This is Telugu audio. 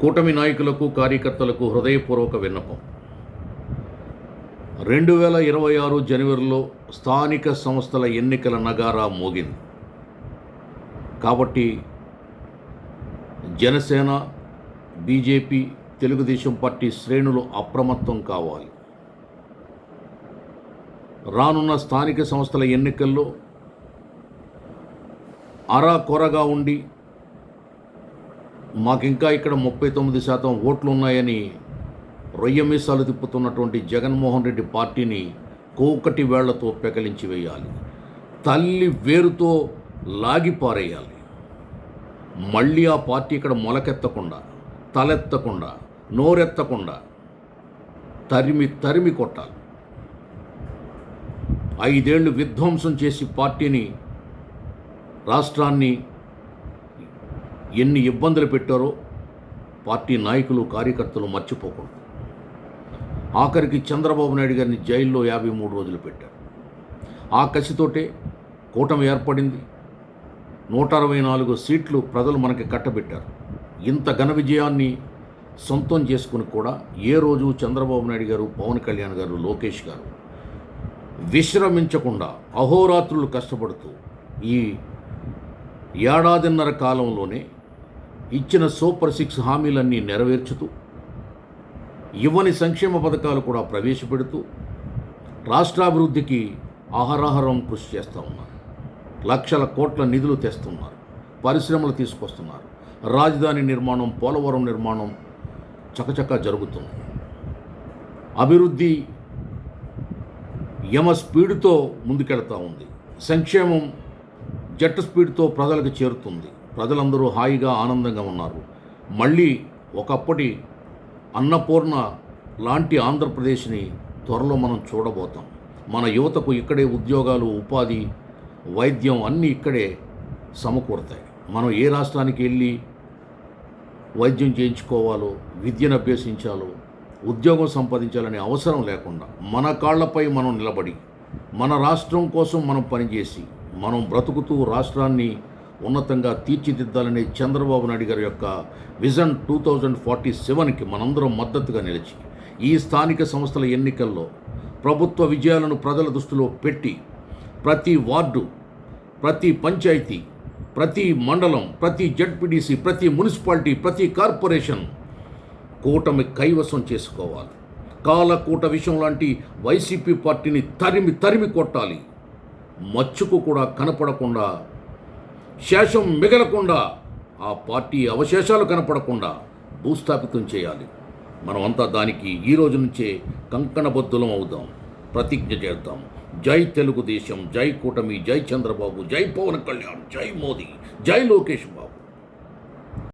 కూటమి నాయకులకు కార్యకర్తలకు హృదయపూర్వక విన్నపం. 2026 జనవరిలో స్థానిక సంస్థల ఎన్నికల నగారా మోగింది. కాబట్టి జనసేన, బీజేపీ, తెలుగుదేశం పార్టీ శ్రేణులు అప్రమత్తం కావాలి. రానున్న స్థానిక సంస్థల ఎన్నికల్లో అరాకొరగా ఉండి మాకింకా ఇక్కడ 39% ఓట్లు ఉన్నాయని రొయ్యమీసాలు తిప్పుతున్నటువంటి జగన్మోహన్ రెడ్డి పార్టీని కోకటి వేళ్లతో పెకలించి వేయాలి. తల్లి వేరుతో లాగిపారేయాలి. మళ్ళీ ఆ పార్టీ ఇక్కడ మొలకెత్తకుండా, తలెత్తకుండా, నోరెత్తకుండా తరిమి కొట్టాలి. 5 ఏళ్ళు విధ్వంసం చేసి పార్టీని, రాష్ట్రాన్ని ఎన్ని ఇబ్బందులు పెట్టారో పార్టీ నాయకులు, కార్యకర్తలు మర్చిపోకూడదు. ఆఖరికి చంద్రబాబు నాయుడు గారిని జైల్లో 53 రోజులు పెట్టారు. ఆ కసితోటే కూటమి ఏర్పడింది. 164 సీట్లు ప్రజలు మనకి కట్టబెట్టారు. ఇంత ఘన విజయాన్ని సొంతం చేసుకుని కూడా ఏ రోజు చంద్రబాబు నాయుడు గారు, పవన్ కళ్యాణ్ గారు, లోకేష్ గారు విశ్రమించకుండా అహోరాత్రులు కష్టపడుతూ ఈ ఏడాదిన్నర కాలంలోనే ఇచ్చిన సూపర్ 6 హామీలన్నీ నెరవేర్చుతూ, ఇవ్వని సంక్షేమ పథకాలు కూడా ప్రవేశపెడుతూ రాష్ట్రాభివృద్ధికి అహరహరం కృషి చేస్తూ ఉన్నారు. లక్షల కోట్ల నిధులు తెస్తున్నారు. పరిశ్రమలు తీసుకొస్తున్నారు. రాజధాని నిర్మాణం, పోలవరం నిర్మాణం చకచకా జరుగుతుంది. అభివృద్ధి యమ స్పీడ్తో ముందుకెళ్తూ ఉంది. సంక్షేమం జెట్ స్పీడ్తో ప్రజలకు చేరుతుంది. ప్రజలందరూ హాయిగా, ఆనందంగా ఉన్నారు. మళ్ళీ ఒకప్పటి అన్నపూర్ణ లాంటి ఆంధ్రప్రదేశ్ని త్వరలో మనం చూడబోతాం. మన యువతకు ఇక్కడే ఉద్యోగాలు, ఉపాధి, వైద్యం అన్నీ ఇక్కడే సమకూరుతాయి. మనం ఏ రాష్ట్రానికి వెళ్ళి వైద్యం చేయించుకోవాలో, విద్యను అభ్యసించాలో, ఉద్యోగం సంపాదించాలనే అవసరం లేకుండా మన కాళ్లపై మనం నిలబడి, మన రాష్ట్రం కోసం మనం పనిచేసి, మనం బ్రతుకుతూ రాష్ట్రాన్ని ఉన్నతంగా తీర్చిదిద్దాలనే చంద్రబాబు నాయుడు గారి యొక్క విజన్ 2047కి మనందరం మద్దతుగా నిలిచి, ఈ స్థానిక సంస్థల ఎన్నికల్లో ప్రభుత్వ విజయాలను ప్రజల దృష్టిలో పెట్టి ప్రతి వార్డు, ప్రతి పంచాయతీ, ప్రతి మండలం, ప్రతి జడ్పీటీసీ, ప్రతి మున్సిపాలిటీ, ప్రతి కార్పొరేషన్ కూటమి కైవసం చేసుకోవాలి. కాలకూట విషయం లాంటి వైసీపీ పార్టీని తరిమి కొట్టాలి. మచ్చుకు కూడా కనపడకుండా, శేషం మిగలకుండా, ఆ పార్టీ అవశేషాలు కనపడకుండా భూస్థాపితం చేయాలి. మనమంతా దానికి ఈ రోజు నుంచే కంకణబద్ధులం అవుదాం, ప్రతిజ్ఞ చేద్దాం. జై తెలుగుదేశం, జై కూటమి, జై చంద్రబాబు, జై పవన్ కళ్యాణ్, జై మోదీ, జై లోకేష్ బాబు.